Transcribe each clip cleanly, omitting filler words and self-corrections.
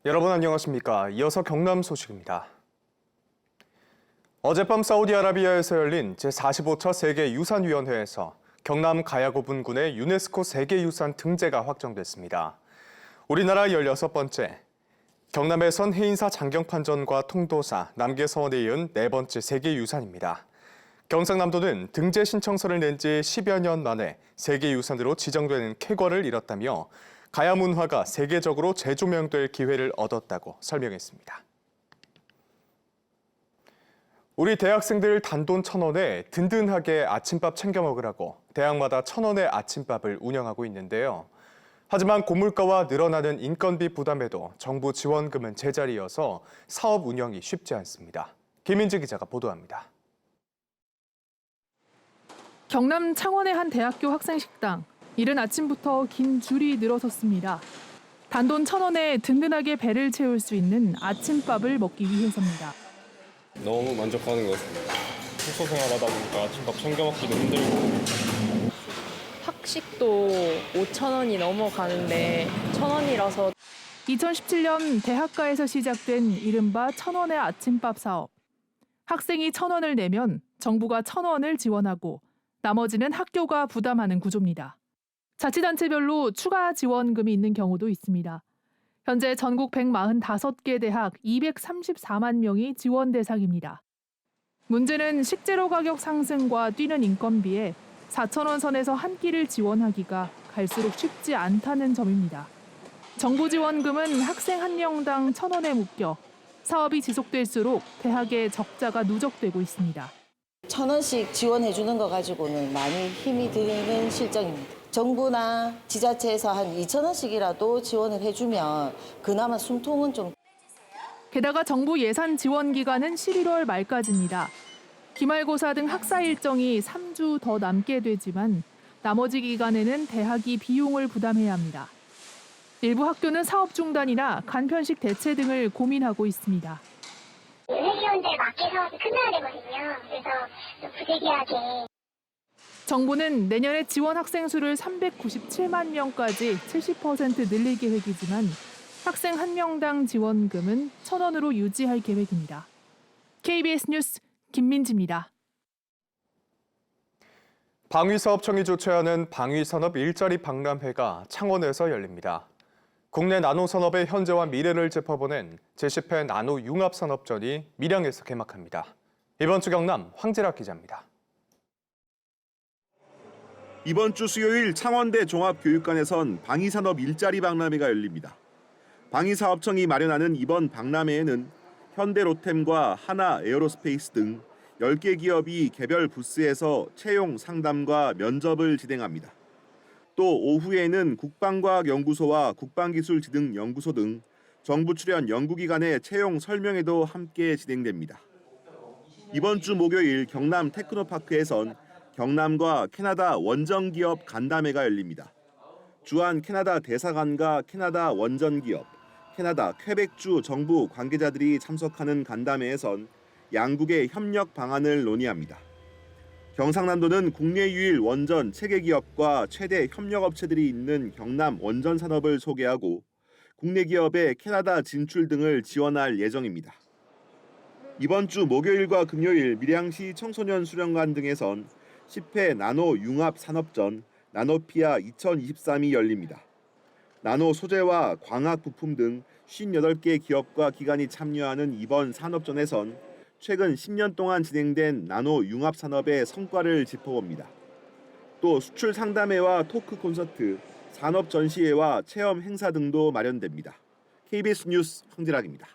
여러분 안녕하십니까? 이어서 경남 소식입니다. 어젯밤 사우디아라비아에서 열린 제45차 세계유산위원회에서 경남 가야고분군의 유네스코 세계유산 등재가 확정됐습니다. 우리나라 16번째, 경남에선 해인사 장경판전과 통도사, 남계서원에 이은 4번째 세계유산입니다. 경상남도는 등재 신청서를 낸 지 10여 년 만에 세계유산으로 지정되는 쾌거를 이뤘다며 가야문화가 세계적으로 재조명될 기회를 얻었다고 설명했습니다. 우리 대학생들 단돈 1,000원에 든든하게 아침밥 챙겨 먹으라고 대학마다 1,000원의 아침밥을 운영하고 있는데요. 하지만 고물가와 늘어나는 인건비 부담에도 정부 지원금은 제자리여서 사업 운영이 쉽지 않습니다. 김민지 기자가 보도합니다. 경남 창원의 한 대학교 학생식당. 이른 아침부터 긴 줄이 늘어섰습니다. 단돈 1,000원에 든든하게 배를 채울 수 있는 아침밥을 먹기 위해서입니다. 너무 만족하는 것 같습니다. 숙소 생활하다 보니까 아침밥 챙겨 먹기도 힘들고. 학식도 5,000원이 넘어가는데 1,000원이라서 2017년 대학가에서 시작된 이른바 1,000원의 아침밥 사업. 학생이 1,000원을 내면 정부가 1,000원을 지원하고 나머지는 학교가 부담하는 구조입니다. 자치단체별로 추가 지원금이 있는 경우도 있습니다. 현재 전국 145개 대학 234만 명이 지원 대상입니다. 문제는 식재료 가격 상승과 뛰는 인건비에 4,000원 선에서 한 끼를 지원하기가 갈수록 쉽지 않다는 점입니다. 정부 지원금은 학생 한 명당 1,000원에 묶여 사업이 지속될수록 대학의 적자가 누적되고 있습니다. 1,000원씩 지원해 주는 거 가지고는 많이 힘이 드는 실정입니다. 정부나 지자체에서 한 2,000원씩이라도 지원을 해주면 그나마 숨통은 좀. 게다가 정부 예산 지원 기간은 11월 말까지입니다. 기말고사 등 학사 일정이 3주 더 남게 되지만 나머지 기간에는 대학이 비용을 부담해야 합니다. 일부 학교는 사업 중단이나 간편식 대체 등을 고민하고 있습니다. 회의원들 맞게 사업이 끝나야 되거든요. 그래서 좀 부득이하게. 정부는 내년에 지원 학생 수를 397만 명까지 70% 늘릴 계획이지만 학생 한 명당 지원금은 1,000원으로 유지할 계획입니다. KBS 뉴스 김민지입니다. 방위사업청이 주최하는 방위산업 일자리 박람회가 창원에서 열립니다. 국내 나노산업의 현재와 미래를 짚어보는 제10회 나노융합산업전이 밀양에서 개막합니다. 이번 주 경남 황재락 기자입니다. 이번 주 수요일 창원대 종합교육관에선 방위산업 일자리 박람회가 열립니다. 방위사업청이 마련하는 이번 박람회에는 현대로템과 하나 에어로스페이스 등 10개 기업이 개별 부스에서 채용 상담과 면접을 진행합니다. 또 오후에는 국방과학연구소와 국방기술지능연구소 등 정부 출연 연구기관의 채용 설명회도 함께 진행됩니다. 이번 주 목요일 경남 테크노파크에선 경남과 캐나다 원정기업 간담회가 열립니다. 주한 캐나다 대사관과 캐나다 원전기업, 캐나다 퀘벡주 정부 관계자들이 참석하는 간담회에선 양국의 협력 방안을 논의합니다. 경상남도는 국내 유일 원전 체계기업과 최대 협력업체들이 있는 경남 원전 산업을 소개하고 국내 기업의 캐나다 진출 등을 지원할 예정입니다. 이번 주 목요일과 금요일 밀양시 청소년 수련관 등에선 10회 나노 융합 산업전 나노피아 2023이 열립니다. 나노 소재와 광학 부품 등 58개 기업과 기관이 참여하는 이번 산업전에선 최근 10년 동안 진행된 나노 융합 산업의 성과를 짚어봅니다. 또 수출 상담회와 토크 콘서트, 산업 전시회와 체험 행사 등도 마련됩니다. KBS 뉴스 황재락입니다.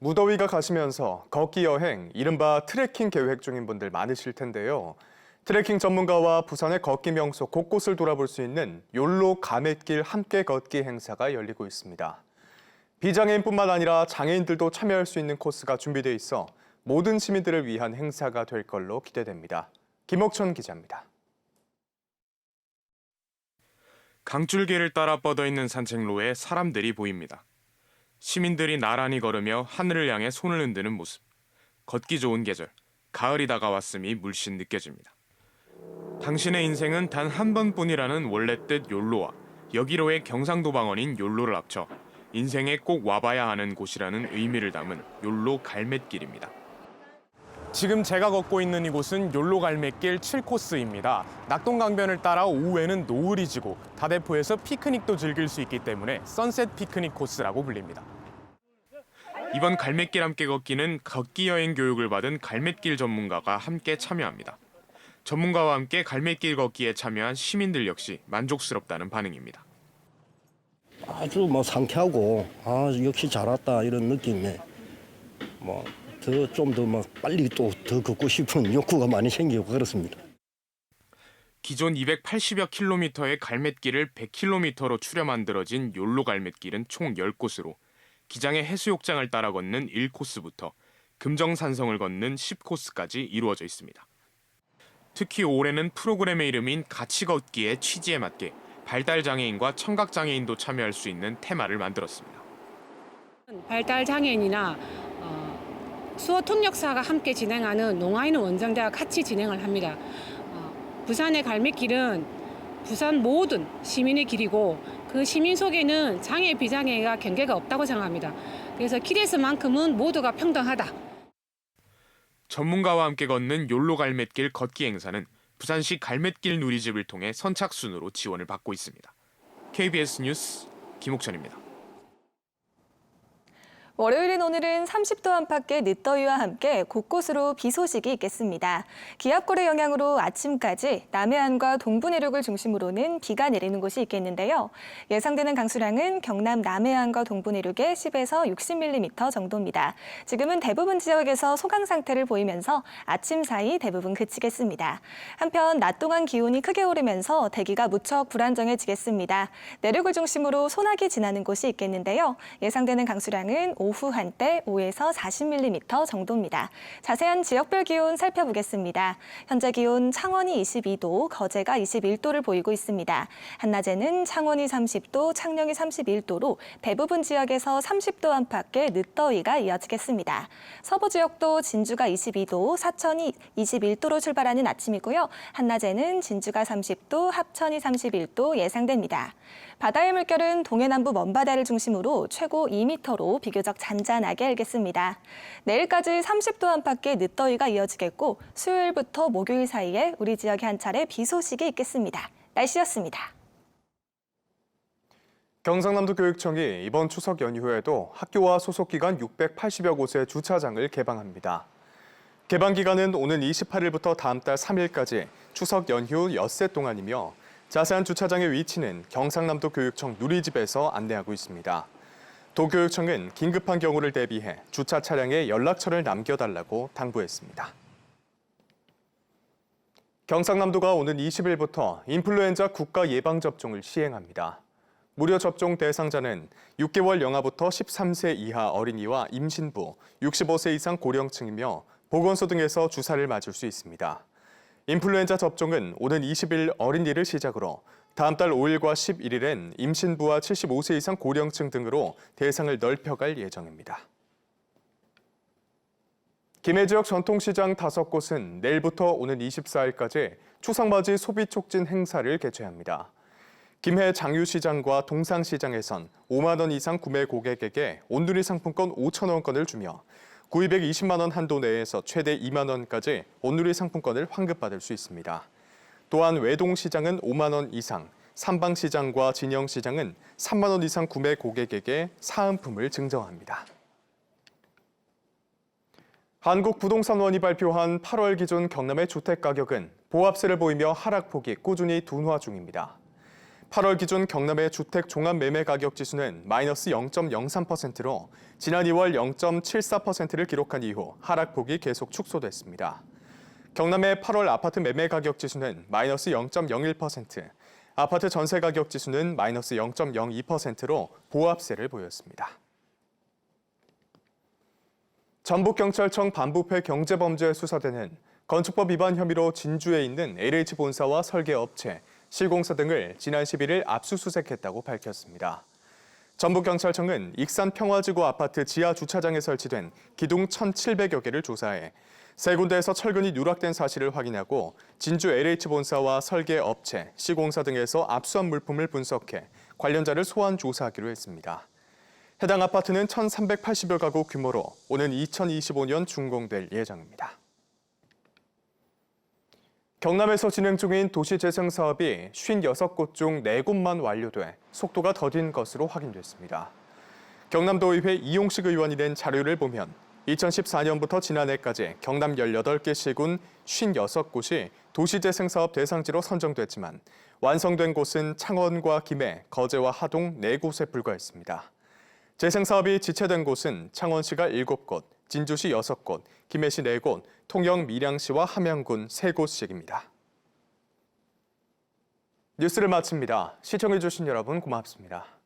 무더위가 가시면서 걷기 여행, 이른바 트레킹 계획 중인 분들 많으실 텐데요. 트레킹 전문가와 부산의 걷기 명소 곳곳을 돌아볼 수 있는 욜로 가맷길 함께 걷기 행사가 열리고 있습니다. 비장애인뿐만 아니라 장애인들도 참여할 수 있는 코스가 준비돼 있어 모든 시민들을 위한 행사가 될 걸로 기대됩니다. 김옥천 기자입니다. 강줄기를 따라 뻗어있는 산책로에 사람들이 보입니다. 시민들이 나란히 걸으며 하늘을 향해 손을 흔드는 모습. 걷기 좋은 계절, 가을이 다가왔음이 물씬 느껴집니다. 당신의 인생은 단 한 번뿐이라는 원래 뜻 욜로와 여기로의 경상도방언인 욜로를 합쳐 인생에 꼭 와봐야 하는 곳이라는 의미를 담은 욜로 갈매길입니다. 지금 제가 걷고 있는 이곳은 욜로 갈매길 7코스입니다. 낙동강변을 따라 오후에는 노을이 지고 다대포에서 피크닉도 즐길 수 있기 때문에 선셋 피크닉 코스라고 불립니다. 이번 갈매길 함께 걷기는 걷기 여행 교육을 받은 갈매길 전문가가 함께 참여합니다. 전문가와 함께 갈매길 걷기에 참여한 시민들 역시 만족스럽다는 반응입니다. 아주 상쾌하고 역시 잘 왔다 이런 느낌에 좀 더 빨리 또 더 걷고 싶은 욕구가 많이 생기고 그렇습니다. 기존 280여 킬로미터의 갈매길을 100킬로미터로 추려 만들어진 욜로 갈매길은 총 10곳으로 기장의 해수욕장을 따라 걷는 1코스부터 금정산성을 걷는 10코스까지 이루어져 있습니다. 특히 올해는 프로그램의 이름인 같이 걷기의 취지에 맞게 발달장애인과 청각장애인도 참여할 수 있는 테마를 만들었습니다. 발달장애인이나 수어 통역사가 함께 진행하는 농아인원 원정대와 같이 진행을 합니다. 부산의 갈매길은 부산 모든 시민의 길이고 그 시민 속에는 장애, 비장애가 경계가 없다고 생각합니다. 그래서 길에서만큼은 모두가 평등하다. 전문가와 함께 걷는 욜로 갈매길 걷기 행사는 부산시 갈매길 누리집을 통해 선착순으로 지원을 받고 있습니다. KBS 뉴스 김옥천입니다. 월요일인 오늘은 30도 안팎의 늦더위와 함께 곳곳으로 비 소식이 있겠습니다. 기압골의 영향으로 아침까지 남해안과 동부 내륙을 중심으로는 비가 내리는 곳이 있겠는데요. 예상되는 강수량은 경남 남해안과 동부 내륙에 10에서 60mm 정도입니다. 지금은 대부분 지역에서 소강 상태를 보이면서 아침 사이 대부분 그치겠습니다. 한편 낮 동안 기온이 크게 오르면서 대기가 무척 불안정해지겠습니다. 내륙을 중심으로 소나기 지나는 곳이 있겠는데요. 예상되는 강수량은 오후 한때 5에서 40mm 정도입니다. 자세한 지역별 기온 살펴보겠습니다. 현재 기온 창원이 22도, 거제가 21도를 보이고 있습니다. 한낮에는 창원이 30도, 창녕이 31도로 대부분 지역에서 30도 안팎의 늦더위가 이어지겠습니다. 서부 지역도 진주가 22도, 사천이 21도로 출발하는 아침이고요. 한낮에는 진주가 30도, 합천이 31도 예상됩니다. 바다의 물결은 동해남부 먼바다를 중심으로 최고 2m로 비교적 잔잔하게 일겠습니다. 내일까지 30도 안팎의 늦더위가 이어지겠고 수요일부터 목요일 사이에 우리 지역에 한 차례 비 소식이 있겠습니다. 날씨였습니다. 경상남도 교육청이 이번 추석 연휴에도 학교와 소속기관 680여 곳의 주차장을 개방합니다. 개방 기간은 오는 28일부터 다음 달 3일까지 추석 연휴 엿새 동안이며 자세한 주차장의 위치는 경상남도 교육청 누리집에서 안내하고 있습니다. 도교육청은 긴급한 경우를 대비해 주차 차량에 연락처를 남겨달라고 당부했습니다. 경상남도가 오는 20일부터 인플루엔자 국가 예방접종을 시행합니다. 무료 접종 대상자는 6개월 영아부터 13세 이하 어린이와 임신부, 65세 이상 고령층이며 보건소 등에서 주사를 맞을 수 있습니다. 인플루엔자 접종은 오는 20일 어린이를 시작으로 다음 달 5일과 11일엔 임신부와 75세 이상 고령층 등으로 대상을 넓혀갈 예정입니다. 김해 지역 전통시장 5곳은 내일부터 오는 24일까지 추석맞이 소비 촉진 행사를 개최합니다. 김해 장유시장과 동상시장에선 5만 원 이상 구매 고객에게 온누리 상품권 5천 원권을 주며 920만 원 한도 내에서 최대 2만 원까지 온누리 상품권을 환급받을 수 있습니다. 또한 외동시장은 5만 원 이상, 삼방시장과 진영시장은 3만 원 이상 구매 고객에게 사은품을 증정합니다. 한국부동산원이 발표한 8월 기준 경남의 주택가격은 보합세를 보이며 하락폭이 꾸준히 둔화 중입니다. 8월 기준 경남의 주택 종합매매가격 지수는 마이너스 0.03%로 지난 2월 0.74%를 기록한 이후 하락폭이 계속 축소됐습니다. 경남의 8월 아파트 매매가격 지수는 마이너스 0.01%, 아파트 전세가격 지수는 마이너스 0.02%로 보합세를 보였습니다. 전북경찰청 반부패 경제범죄수사대는 건축법 위반 혐의로 진주에 있는 LH본사와 설계업체, 시공사 등을 지난 11일 압수수색했다고 밝혔습니다. 전북경찰청은 익산 평화지구 아파트 지하 주차장에 설치된 기둥 1,700여 개를 조사해 세 군데에서 철근이 누락된 사실을 확인하고 진주 LH본사와 설계업체, 시공사 등에서 압수한 물품을 분석해 관련자를 소환 조사하기로 했습니다. 해당 아파트는 1,380여 가구 규모로 오는 2025년 준공될 예정입니다. 경남에서 진행 중인 도시재생 사업이 56곳 중 4곳만 완료돼 속도가 더딘 것으로 확인됐습니다. 경남도의회 이용식 의원이 낸 자료를 보면 2014년부터 지난해까지 경남 18개 시군 56곳이 도시재생 사업 대상지로 선정됐지만 완성된 곳은 창원과 김해, 거제와 하동 4곳에 불과했습니다. 재생 사업이 지체된 곳은 창원시가 7곳, 진주시 6곳, 김해시 4곳, 통영 밀양시와 함양군 3곳씩입니다. 뉴스를 마칩니다. 시청해주신 여러분 고맙습니다.